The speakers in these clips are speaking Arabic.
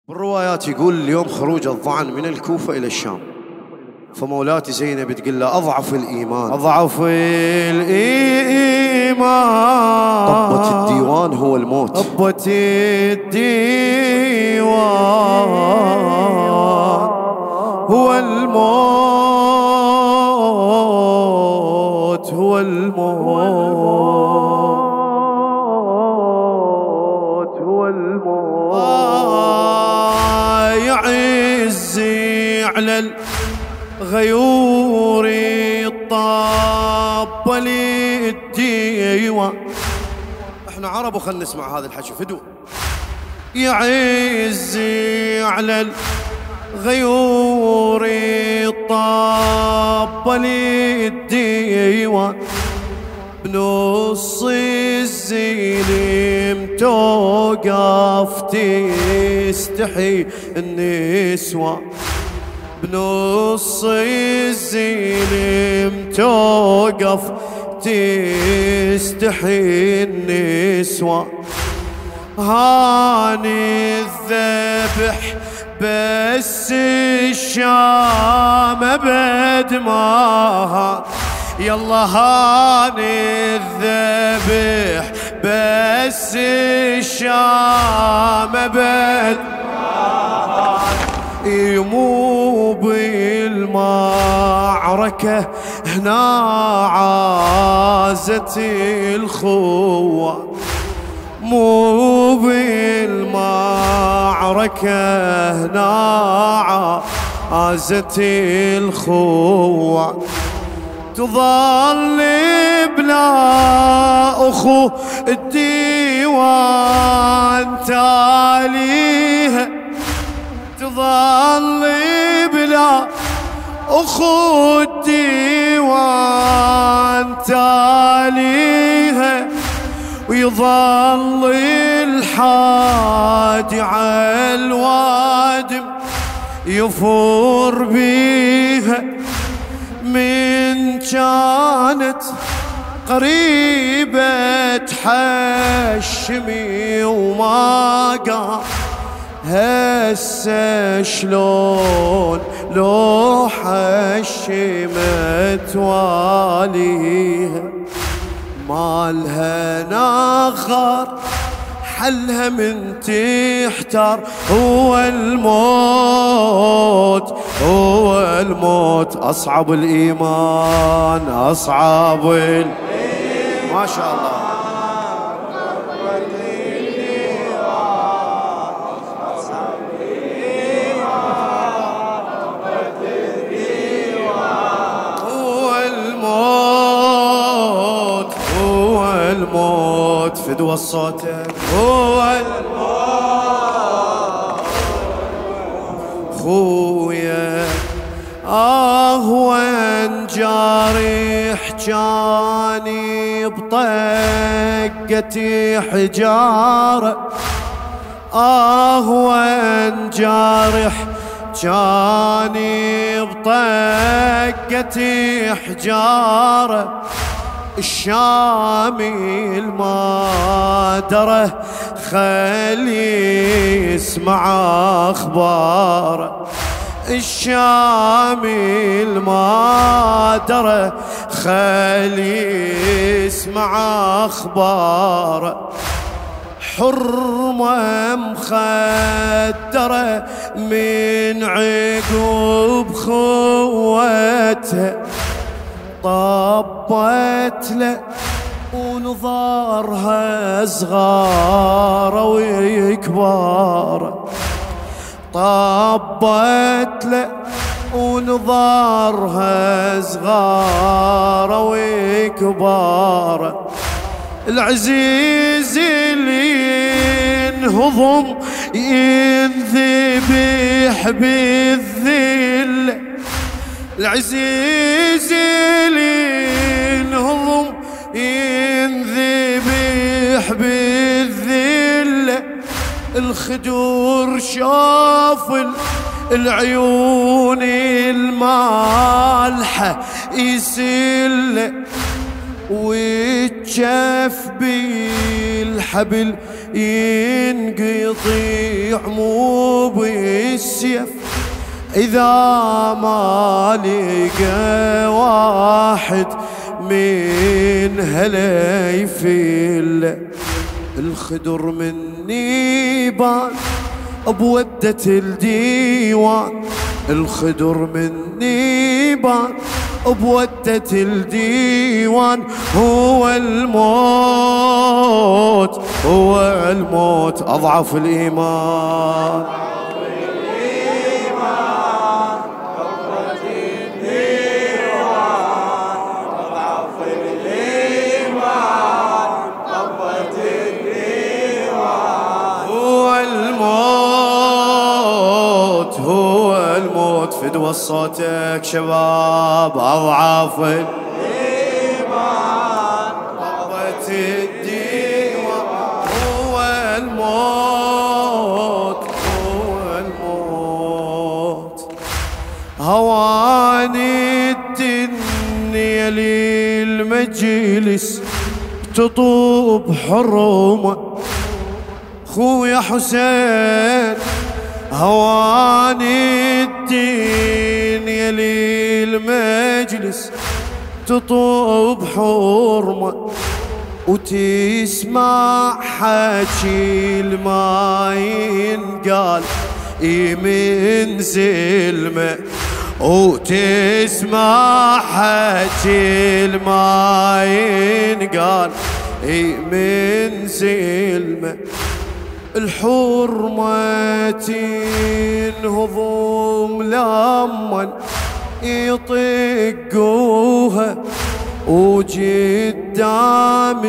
بالروايات يقول اليوم خروج الظعن من الكوفة إلى الشام، فمولاتي زينب تقول له أضعف الإيمان أضعف الإيمان طبة الديوان هو الموت. طبة الديوان هو الموت هو الموت هو الموت. يا عزي على الغيور الطاب للديوان. احنا عرب وخلنا نسمع هذا الحكي فدوة. يا عزي على الغيور الطاب للديوان بنص الزلم توقف تستحي النسوان. بنص الزلم توقف تستحي النسوان. هاني الذبح بس الشام ابد ما يلا هاني الذبح بس الشام ابد يمو بالمعركة هنا عازت الخوة. مو بالمعركة هنا عازت الخوة. تظل بلا أخو الديوان تاليها. تظل بلا أخو الديوان تاليها. ويظل الحادي على الوادم يفور بيها. من كانت قريبة حشمي وما قام هسه شلون لو حشمت واليها. مالها ناخر حلها من تحتار هو الموت هو الموت. أصعب الإيمان أصعب ما شاء الله. فدوى الصوت هو خويا. وين جارح جاني بطقتي حجارة. وين جارح جاني بطقتي حجارة. الشامي المادرة خلي يسمع أخباره. الشامي المادرة خلي يسمع أخباره. حرمة مخدرة من عقب خوتها. طبت له ونظارها صغار ويكبر. طبت له ونظارها صغار ويكبر. العزيز اللي ينهضم ينذبح بالذل. العزيز اللي ينهضم ينذبح بالذلة. الخدور شاف العيون المالحة يسل. ويتشف بالحبل ينقطع مو بالسيف إذا ما لقى واحد من هلا يفل. الخدر مني بان بودة الديوان، الخدر مني بان بودة الديوان. هو الموت هو الموت أضعف الإيمان. فدوى صوتك شباب أضعف الإيمان ضربة الديوان. هو الموت هو الموت. هواني الدنيا للمجلس تطوب حرمة خويا حسين. هواني الدنيا للمجلس تطوب حرمة وتسمع حكي الما ينقال من زلمة، وتسمع حكي الما ينقال من زلمة. الحرمة تنهضم لمن يطقوها وقدام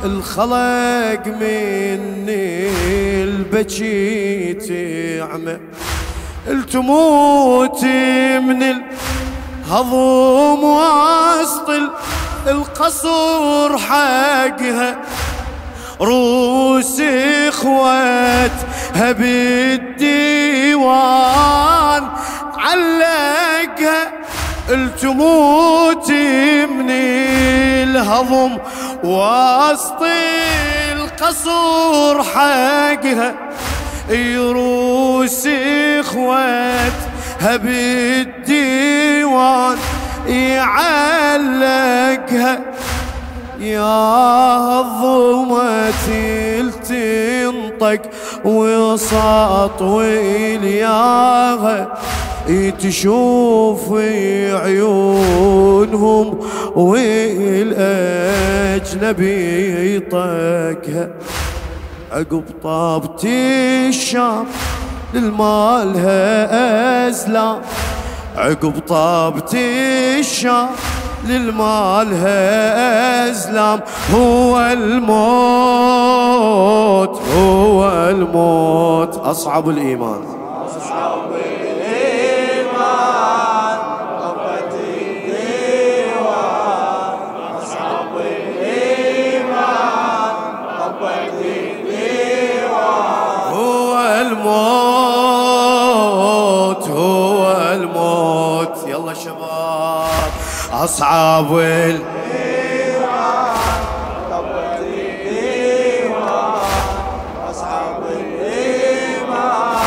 الخلق من البكي تعمى. التموت من الهضم وسط القصر حقها، روس اخواتها بالديوان علقها. التموت من الهضم وسط القصر حقها، روس اخواتها بالديوان يعلقها. يا الظلمة تنطق وسط ويلياها، تشوف عيونهم والأجنبي يطقها. عقب طابت الشام للمالها أزلام، عقب طابت الشام للمالها أزلام. هو الموت هو الموت أصعب الإيمان. أصعب الإيمان ضربة الديوان. أصعب الإيمان ضربة الديوان. هو الموت هو الموت. يلا شباب أصعب الإيمان ضربة الديوان. أصعب الإيمان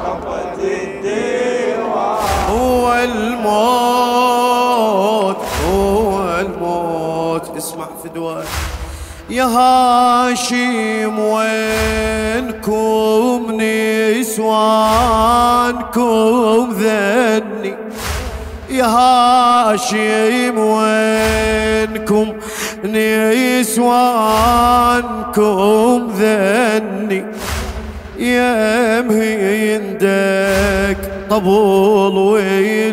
ضربة الديوان. هو الموت هو الموت. اسمع فدوى يا هاشم وينكم نسوانكم ذني، يا هاشم وينكم نسوانكم ذني. يا مهندك طبول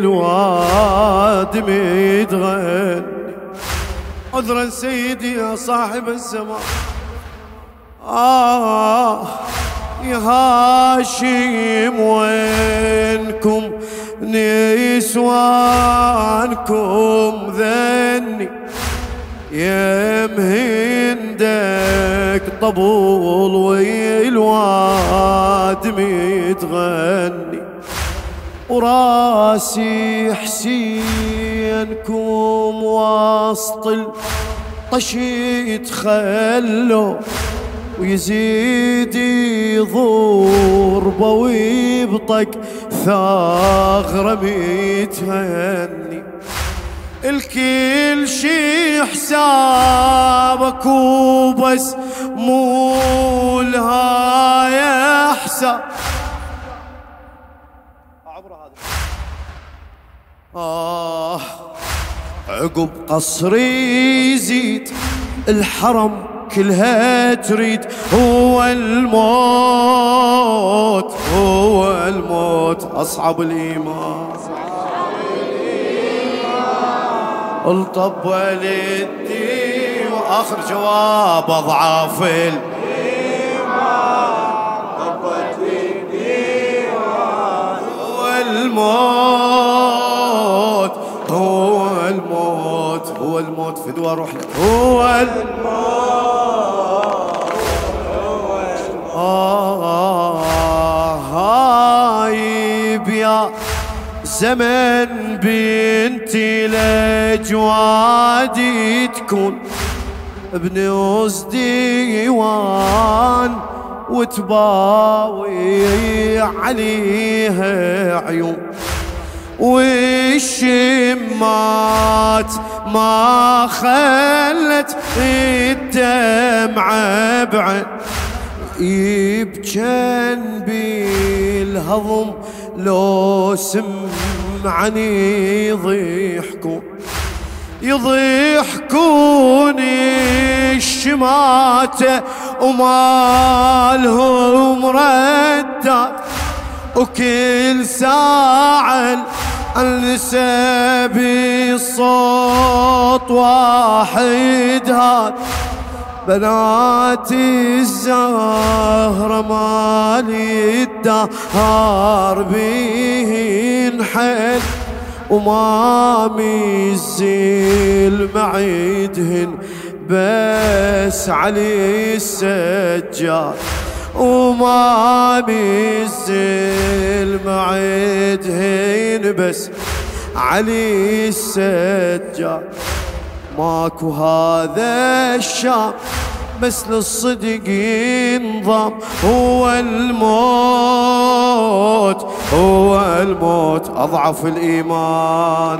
والواد متغني. عذرا سيدي يا صاحب الزمان. يا هاشم وينكم نسوانكم ذني. يا مهندك طبول والواد متغني. وراسي حسينكم وسط الطشيت خلوا ويزيد يضربه ويبطق ثغرة متهني. الكل شي حسابك وبس مو لها حساب. عقب قصري يزيد الحرم كلها تريد، هو الموت هو الموت. أصعب الإيمان الطب والدي، وآخر جواب أضعاف هو الموت هو الموت هو الموت. فدوى روح لك هو الموت. هايب يا زمن بنتي لجوادي تكون ابن ديوان، وتباوي عليها عيون، والشمات ما خلت الدمعة بعين، يبجن بالهضم لو سمعني يضحكون الشماتة وما لهم ردات، وكل ساعة النسب الصوت واحد هاد. بنات الزهرة مالي الدهار بيهن حل، وما ميزيل معيدهن بس علي السجاد، وما ميزيل معيدهن بس علي السجاد. ماكو هذا الشام بس للصدق ينضم، هو الموت هو الموت. أضعف الإيمان